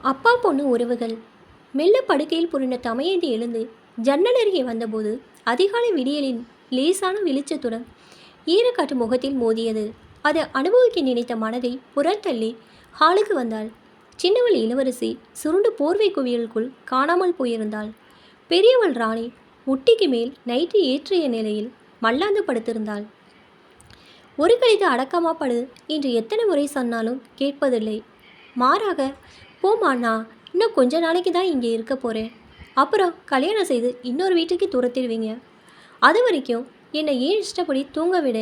அப்பா பொண்ணு உறவுகள். மெல்ல படுக்கையில் புரண்ட தமையந்தி எழுந்து ஜன்னல் அருகே வந்தபோது அதிகாலை விடியலின் லேசான வெளிச்சத்துடன் ஈரக்காற்று முகத்தில் மோதியது. அதை அனுபவிக்க நினைத்த மனதை புறத்தள்ளி ஹாலுக்கு வந்தாள். சின்னவள் இளவரசி சுருண்டு போர்வை குவியலுக்குள் காணாமல் போயிருந்தாள். பெரியவள் ராணி முட்டிக்கு மேல் நைட்டு ஏற்றிய நிலையில் மல்லாந்து படுத்திருந்தாள். ஒரு கழித்து அடக்கமா படு என்று எத்தனை முறை சொன்னாலும் கேட்பதில்லை. மாறாக, போமா, நான் இன்னும் கொஞ்ச நாளைக்கு தான் இங்கே இருக்க போகிறேன். அப்புறம் கல்யாணம் செய்து இன்னொரு வீட்டுக்கு துரத்திடுவீங்க. அது வரைக்கும் என்னை ஏன் இஷ்டப்படி தூங்க விட,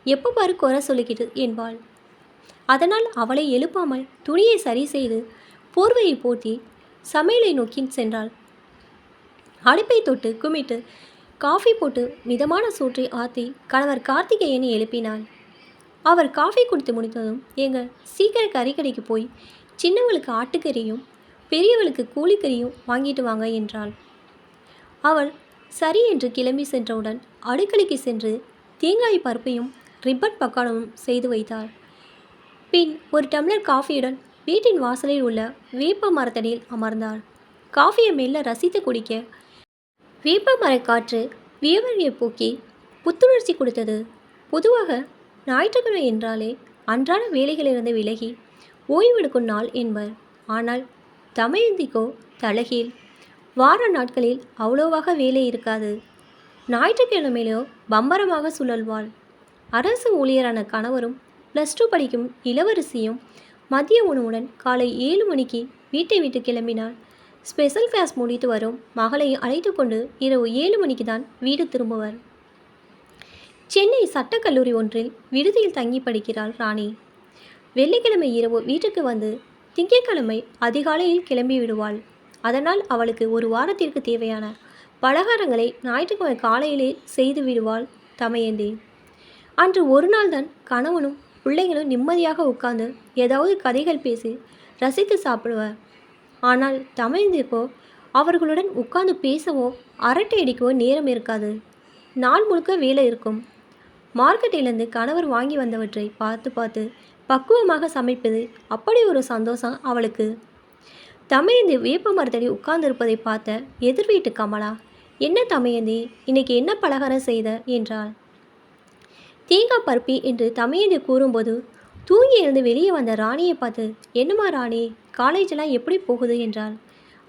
எப்போ பாரு குறை சொல்லிக்கிட்டு என்பாள். அதனால் அவளை எழுப்பாமல் துணியை சரி செய்து போர்வையை போட்டி சமையலை நோக்கி சென்றாள். அடுப்பை தொட்டு குமிட்டு காஃபி போட்டு மிதமான சூற்றை ஆற்றி கணவர் கார்த்திகேயனை எழுப்பினாள். அவர் காஃபி குடித்து முடித்ததும், ஏங்க சீக்கிர கறிக்கடைக்கு போய் சின்னவளுக்கு ஆட்டுக்கறியும் பெரியவளுக்கு கூலிக்கறியும் வாங்கிட்டு வாங்க என்றாள். அவள் சரி என்று கிளம்பி சென்றவுடன் அடுக்கலைக்கு சென்று தேங்காய் பருப்பையும் ரிப்பன் பக்காடமும் செய்து வைத்தாள். பின் ஒரு டம்ளர் காஃபியுடன் வீட்டின் வாசலில் உள்ள வேப்ப மரத்தடியில் அமர்ந்தாள். காஃபியை மெல்ல ரசித்து குடிக்க வேப்ப மரக்காற்று வியர்வையை போக்கி புத்துணர்ச்சி கொடுத்தது. பொதுவாக ஞாயிற்றுக்கிழமை என்றாலே அன்றாட வேலைகளிலிருந்து விலகி ஓய்வெடுக்கும் நாள் என்பர். ஆனால் தமயந்திக்கோ தலகீழ். வார நாட்களில் அவ்வளோவாக வேலை இருக்காது. ஞாயிற்றுக்கிழமையிலோ பம்பரமாக சுழல்வாள். அரசு ஊழியரான கணவரும் +2 படிக்கும் இளவரசியும் மதிய உணவுடன் காலை 7 மணிக்கு வீட்டை விட்டு கிளம்பினாள். ஸ்பெஷல் கிளாஸ் முடித்து வரும் மகளை அழைத்து கொண்டு இரவு 7 மணிக்கு தான் வீடு திரும்புவர். சென்னை சட்டக்கல்லூரி ஒன்றில் விடுதியில் தங்கி படிக்கிறாள் ராணி. வெள்ளிக்கிழமை இரவு வீட்டுக்கு வந்து திங்கட்கிழமை அதிகாலையில் கிளம்பி விடுவாள். அதனால் அவளுக்கு ஒரு வாரத்திற்கு தேவையான பலகாரங்களை ஞாயிற்றுக்கிழமை காலையிலே செய்து விடுவாள் தமயந்தி. அன்று ஒரு நாள் தான் கணவனும் பிள்ளைகளும் நிம்மதியாக உட்கார்ந்து ஏதாவது கதைகள் பேசி ரசித்து சாப்பிடுவார். ஆனால் தமயந்திக்கோ அவர்களுடன் உட்கார்ந்து பேசவோ அரட்டை அடிக்கவோ நேரம் இருக்காது. நாள் முழுக்க வேலை இருக்கும். மார்க்கெட்டிலிருந்து கணவர் வாங்கி வந்தவற்றை பார்த்து பார்த்து பக்குவமாக சமைப்பது அப்படி ஒரு சந்தோஷம் அவளுக்கு. தமயந்தி வேப்ப மரத்தடி உட்கார்ந்திருப்பதை பார்த்த எதிர் வீட்டு கமலா, என்ன தமயந்தி, இன்னைக்கு என்ன பலகாரம் செய்த என்றாள். தேங்காய் பருப்பி என்று தமயந்தி கூறும்போது தூங்கி எழுந்து வெளியே வந்த ராணியை பார்த்து, என்னம்மா ராணி, காலேஜெல்லாம் எப்படி போகுது என்றாள்.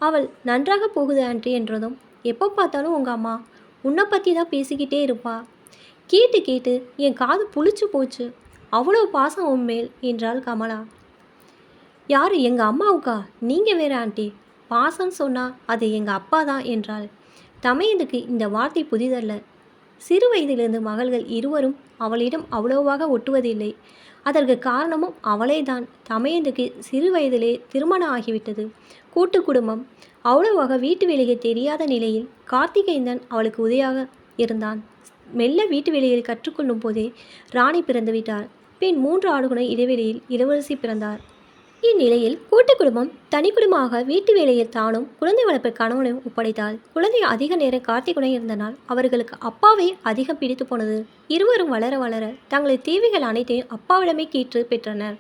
அவள், நன்றாக போகுது ஆண்டி என்றதும், எப்போ பார்த்தாலும் உங்கள் அம்மா உன்னை பற்றி தான் பேசிக்கிட்டே இருப்பா. கேட்டு கேட்டு என் காது புளிச்சு போச்சு. அவ்வளோ பாசம் உண்மேல் என்றாள் கமலா. யார், எங்கள் அம்மாவுக்கா? நீங்கள் வேற ஆண்டி, பாசம்னு சொன்னால் அது எங்கள் அப்பா தான் என்றாள். தமையனுக்கு இந்த வார்த்தை புதிதல்ல. சிறு வயதிலிருந்து மகள்கள் இருவரும் அவளிடம் அவ்வளோவாக ஒட்டுவதில்லை. அதற்கு காரணமும் அவளே தான். தமையனுக்கு சிறு வயதிலே திருமணம் ஆகிவிட்டது. கூட்டு குடும்பம். அவ்வளோவாக வீட்டு வேலையை தெரியாத நிலையில் கார்த்திகேயன் தான் அவளுக்கு உதவியாக இருந்தான். மெல்ல வீட்டு வேலையை கற்றுக்கொள்ளும் போதே ராணி பிறந்து விட்டார். பின் 3 ஆண்டுகள இடைவெளியில் இளவரசி பிறந்தார். இந்நிலையில் கூட்டு குடும்பம் தனி குடும்பமாக வீட்டு வேலையை தானும் குழந்தை வளர்ப்பை கணவனையும் ஒப்படைத்தாள். குழந்தை அதிக நேரம் கார்த்திகுடன் இருந்தனால் அவர்களுக்கு அப்பாவை அதிகம் பிடித்து போனது. இருவரும் வளர வளர தங்களது தேவைகள் அனைத்தையும் அப்பாவிடமே கேட்டு பெற்றனர்.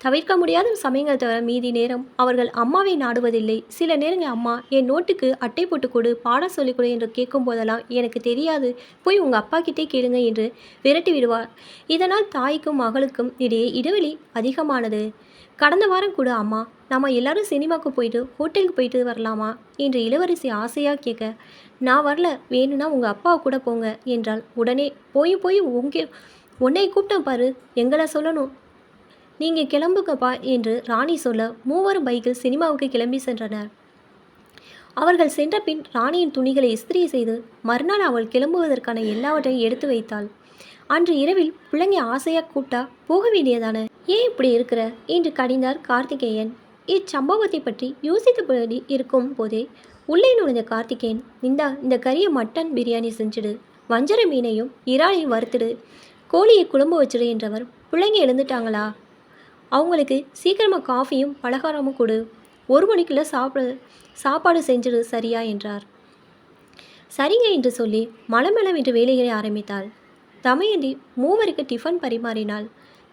தவிர்க்க முடியாத சமயங்கள் தவிர மீதி நேரம் அவர்கள் அம்மாவை நாடுவதில்லை. சில நேரங்கள் அம்மா என் நோட்டுக்கு அட்டை போட்டு கொடு, பாடம் சொல்லிக் கொடு என்று கேட்கும் போதெல்லாம் எனக்கு தெரியாது, போய் உங்கள் அப்பா கிட்டே கேளுங்க என்று விரட்டி விடுவார். இதனால் தாய்க்கும் மகளுக்கும் இடையே இடைவெளி அதிகமானது. கடந்த வாரம் கூட அம்மா, நம்ம எல்லாரும் சினிமாவுக்கு போயிட்டு ஹோட்டலுக்கு போயிட்டு வரலாமா என்று இளவரசி ஆசையாக கேட்க, நான் வரல, வேணும்னா உங்கள் அப்பாவை கூட போங்க என்றால், உடனே போய் போய் உன்னை கூப்பிட்டேன் பாரு, எங்களை சொல்லணும், நீங்கள் கிளம்புங்கப்பா என்று ராணி சொல்ல மூவரும் பைக்கில் சினிமாவுக்கு கிளம்பி சென்றனர். அவர்கள் சென்ற பின் ராணியின் துணிகளை இஸ்திரி செய்து மறுநாள் அவள் கிளம்புவதற்கான எல்லாவற்றையும் எடுத்து வைத்தாள். அன்று இரவில் பிள்ளைங்க ஆசையாக கூப்பிட்டா போக வேண்டியதானே, ஏன் இப்படி இருக்கிற என்று கடிந்தார் கார்த்திகேயன். இச்சம்பவத்தை பற்றி யோசித்தபடி இருக்கும் போதே உள்ளே நுழைந்த கார்த்திகேயன், இந்த கறியை மட்டன் பிரியாணி செஞ்சுடு, வஞ்சர மீனையும் இறாலையும் வறுத்துடு, கோழியை குழம்பு வச்சிடு என்றவர், பிள்ளைங்க எழுந்துட்டாங்களா, அவங்களுக்கு சீக்கிரமாக காஃபியும் பலகாரமும் கொடு, 1 மணிக்குள்ளே சாப்பாடு செஞ்சிடு சரியா என்றார். சரிங்க என்று சொல்லி மலமளம் என்று வேலைகளை ஆரம்பித்தாள். தமையந்தி மூவருக்கு டிஃபன் பரிமாறினாள்.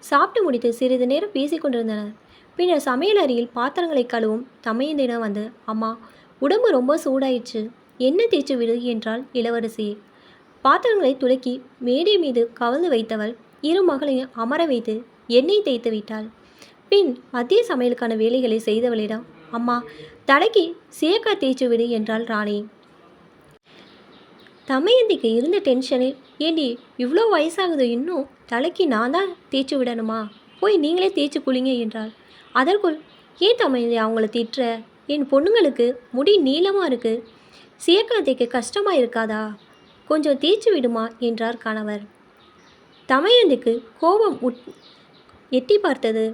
சாப்பிட்டு முடித்து சிறிது நேரம் பேசி கொண்டிருந்தனர். பின்னர் சமையல் அறையில் பாத்திரங்களை கழுவும் தமையந்திடம் வந்து, அம்மா, உடம்பு ரொம்ப சூடாயிடுச்சு, எண்ணெய் தேய்ச்சி விடு என்றாள் இளவரசி. பாத்திரங்களை துலக்கி மேடை மீது கவிழ்ந்து வைத்தவள் இரு மகளையும் அமர வைத்து எண்ணெய் தேய்த்து விட்டாள். பின் மத்திய சமையலுக்கான வேலைகளை செய்தவளிடம், அம்மா, தலைக்கு சீயக்காய் தேய்ச்சி விடு என்றாள் ராணி. தமையந்திக்கு இருந்த டென்ஷனில், ஏண்டி இவ்வளோ வயசாகுது, இன்னும் தலைக்கு நான் தான் தேய்ச்சி விடணுமா, போய் நீங்களே தேய்ச்சி குளிங்க என்றாள். அதற்குள், ஏன் தமையந்தி அவங்கள திட்டுற, என் பொண்ணுங்களுக்கு முடி நீளமாக இருக்குது, சீயக்காய் தேய்க்க கஷ்டமாக இருக்காதா, கொஞ்சம் தேய்ச்சி விடுமா என்றார் கணவர். தமையந்திக்கு கோபம் எட்டி பார்த்தது.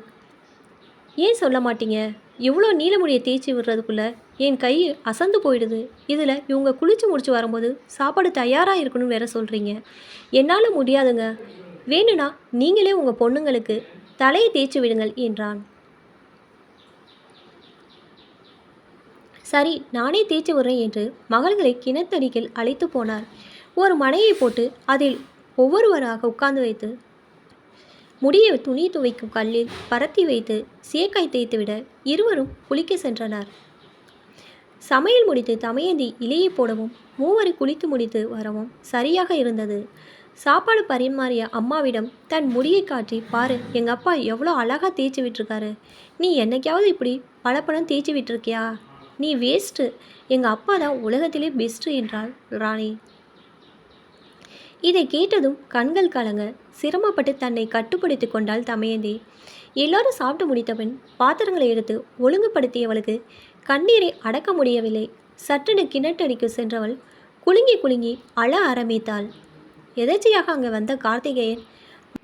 ஏன் சொல்ல மாட்டீங்க, இவ்வளோ நீளமுடியை தேய்ச்சி விடுறதுக்குள்ளே என் கை அசந்து போயிடுது, இதில் இவங்க குளித்து முடிச்சு வரும்போது சாப்பாடு தயாராக இருக்கணும்னு வேற சொல்கிறீங்க, என்னால் முடியாதுங்க, வேணும்னா நீங்களே உங்கள் பொண்ணுங்களுக்கு தலையை தேய்ச்சி விடுங்கள் என்றான். சரி, நானே தேய்ச்சி விடுறேன் என்று மகள்களை கிணத்தடிக்கில் அழைத்து போனார். ஒரு மனையை போட்டு அதில் ஒவ்வொருவராக உட்கார்ந்து வைத்து முடியை துணி துவைக்கும் கல்லில் பரத்தி வைத்து சீயக்காய் தேய்த்துவிட இருவரும் குளிக்க சென்றனர். சமையல் முடித்து தமையந்தி இலையை போடவும் மூவரை குளித்து முடித்து வரவும் சரியாக இருந்தது. சாப்பாடு பரிமாறிய அம்மாவிடம் தன் முடியை காட்டி, பாரு, எங்கள் அப்பா எவ்வளோ அழகாக தேய்ச்சி விட்டுருக்காரு, நீ என்னைக்காவது இப்படி பலப்படம் தேய்ச்சி விட்டுருக்கியா, நீ வேஸ்ட்டு, எங்கள் அப்பா தான் உலகத்திலே பெஸ்ட்டு என்றாள் ராணி. இதை கேட்டதும் கண்கள் கலங்க சிரமப்பட்டு தன்னை கட்டுப்படுத்தி கொண்டாள் தமையந்தி. எல்லாரும் சாப்பிட்டு முடித்தபின் பாத்திரங்களை எடுத்து ஒழுங்குபடுத்தியவளுக்கு கண்ணீரை அடக்க முடியவில்லை. சற்றென கிணற்றடிக்கு சென்றவள் குலுங்கி குலுங்கி அழ ஆரம்பித்தாள். எதர்ச்சியாக அங்கே வந்த கார்த்திகேயன்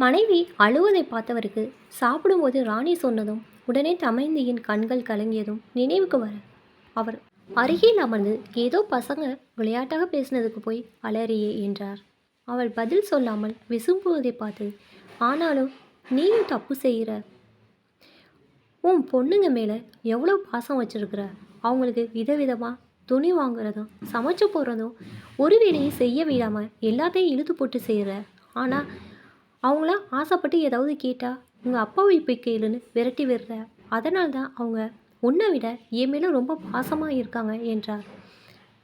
மனைவி அழுவதை பார்த்தவருக்கு சாப்பிடும்போது ராணி சொன்னதும் உடனே தமையந்தியின் கண்கள் கலங்கியதும் நினைவுக்கு வர அவர் அருகில் அமர்ந்து, ஏதோ பசங்க விளையாட்டாக பேசினதுக்கு போய் அலறியே என்றார். அவள் பதில் சொல்லாமல் விசும்புவதை பார்த்து, ஆனாலும் நீயும் தப்பு செய்கிற, உன் பொண்ணுங்க மேலே எவ்வளோ பாசம் வச்சுருக்குற, அவங்களுக்கு விதவிதமாக துணி வாங்குறதும் சமைச்சு போடுறதும் ஒரு வேலையை செய்ய விடாமல் எல்லாத்தையும் இழுத்து போட்டு செய்கிற, ஆனால் அவங்களாம் ஆசைப்பட்டு ஏதாவது கேட்டால் உங்கள் அப்பாவை போய் கேளுன்னு விரட்டி விடுற, அதனால்தான் அவங்க உன்னை விட என் மேலே ரொம்ப பாசமாக இருக்காங்க என்றார்.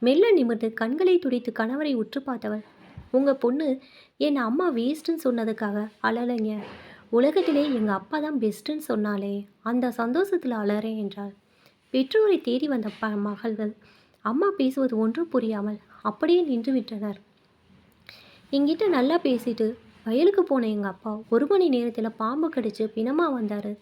மெல்ல நிமிர்ந்து கண்களை துடைத்து கணவரை உற்று பார்த்தவள், உங்கள் பொண்ணு என் அம்மா வேஸ்ட்டுன்னு சொன்னதுக்காக அழலைங்க, உலகத்திலே எங்கள் அப்பா தான் பெஸ்ட்டுன்னு சொன்னாலே அந்த சந்தோஷத்தில் அழறேன் என்றாள். பெற்றோரை தேடி வந்த மகள்கள் அம்மா பேசுவது ஒன்றும் புரியாமல் அப்படியே நின்று விட்டனர். என்கிட்ட நல்லா பேசிட்டு வயலுக்கு போன எங்கள் அப்பா 1 மணி நேரத்தில் பாம்பு கடிச்சு பிணமாக வந்தார்.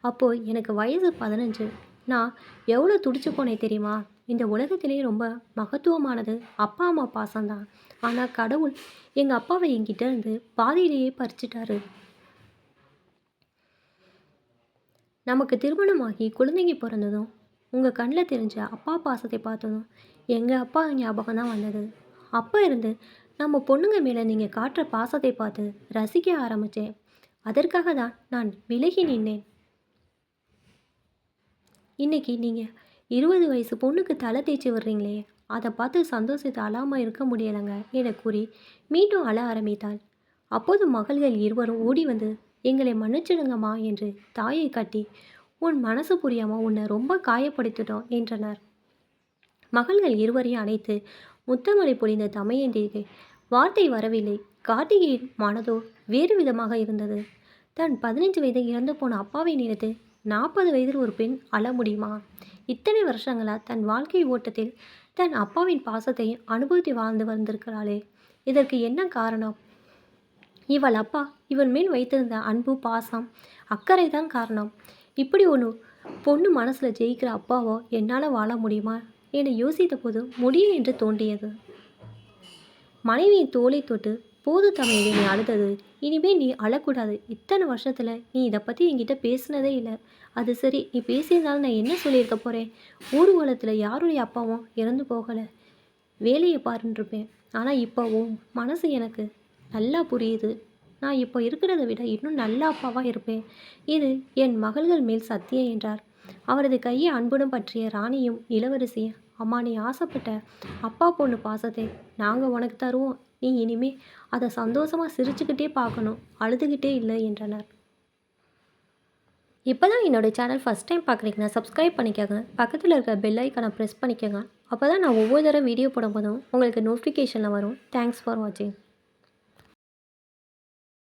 அப்போது எனக்கு வயசு 15. நான் எவ்வளோ துடிச்சு போனேன் தெரியுமா. இந்த உலகத்திலே ரொம்ப மகத்துவமானது அப்பா அம்மா பாசம்தான். ஆனால் கடவுள் எங்கள் அப்பாவை என்கிட்ட இருந்து பாதியிலேயே பறிச்சிட்டாரு. நமக்கு திருமணமாகி குழந்தைங்க பிறந்ததும் உங்கள் கண்ணில் தெரிஞ்ச அப்பா பாசத்தை பார்த்ததும் எங்கள் அப்பா ஞாபகம் தான் வந்தது. அப்போ இருந்து நம்ம பொண்ணுங்க மேலே நீங்கள் காட்டுற பாசத்தை பார்த்து ரசிக்க ஆரம்பித்தேன். அதற்காக தான் நான் விலகி நின்னேன். இன்றைக்கி நீங்கள் 20 வயசு பொண்ணுக்கு தலை தேய்ச்சி விடுறீங்களே, அதை பார்த்து சந்தோஷத்தை அழாமல் இருக்க முடியலைங்க என கூறி மீண்டும் அழ ஆரம்பித்தாள். அப்போது மகள்கள் இருவரும் ஓடி வந்து, எங்களை மன்னிச்சிடுங்கம்மா என்று தாயை கட்டி, உன் மனசு புரியாமல் உன்னை ரொம்ப காயப்படுத்திட்டோம் என்றனர். மகள்கள் இருவரையும் அழைத்து முத்தமலை பொழிந்த தமையந்திக்கு வார்த்தை வரவில்லை. கார்த்திகையின் மனதோ வேறு விதமாக இருந்தது. தன் 15 வயதில் இறந்து போன அப்பாவை நினைத்து 40 வயதில் ஒரு பெண் அழ முடியுமா? இத்தனை வருஷங்களாக தன் வாழ்க்கை ஓட்டத்தில் தன் அப்பாவின் பாசத்தை அனுபவித்து வாழ்ந்து வந்திருக்கிறாளே, இதற்கு என்ன காரணம்? இவள் அப்பா இவள் மேல் வைத்திருந்த அன்பு, பாசம், அக்கறை தான் காரணம். இப்படி ஒன்று பொண்ணு மனசில் ஜெயிக்கிற அப்பாவோ என்னால் வாழ முடியுமா என யோசித்த போது முடியும் என்று தோன்றியது. மனைவியின் தோலை தொட்டு, போது தமையை நீ அழுதது, இனிமேல் நீ அழக்கூடாது. இத்தனை வருஷத்தில் நீ இதை பற்றி என்கிட்ட பேசினதே இல்லை. அது சரி, நீ பேசியிருந்தாலும் நான் என்ன சொல்லியிருக்க போகிறேன்? ஊர்வலத்தில் யாருடைய அப்பாவும் இறந்து போகலை, வேலையை பாருன்ருப்பேன். ஆனால் இப்போவும் மனசு எனக்கு நல்லா புரியுது. நான் இப்போ இருக்கிறத விட இன்னும் நல்ல அப்பாவாக இருப்பேன். இது என் மகள்கள் மேல் சத்தியம் என்றார். அவரது கையை அன்புடன் பற்றிய ராணியும் இளவரசியும், அம்மா, நீ ஆசைப்பட்ட அப்பா பொண்ணு பாசத்தை நாங்கள் உனக்கு தருவோம். நீ இனிமே அதை சந்தோஷமாக சிரிச்சுக்கிட்டே பார்க்கணும், அழுதுகிட்டே இல்லை என்றனர். இப்போ தான் என்னோடய சேனல் ஃபஸ்ட் டைம் பார்க்குறீங்கன்னா சப்ஸ்கிரைப் பண்ணிக்கோங்க. பக்கத்தில் இருக்க பெல் ஐக்கானை ப்ரெஸ் பண்ணிக்கோங்க. அப்போ தான் நான் ஒவ்வொரு தடவை வீடியோ போடும்போதும் உங்களுக்கு நோட்டிஃபிகேஷனில் வரும். தேங்க்ஸ் ஃபார் வாட்சிங்.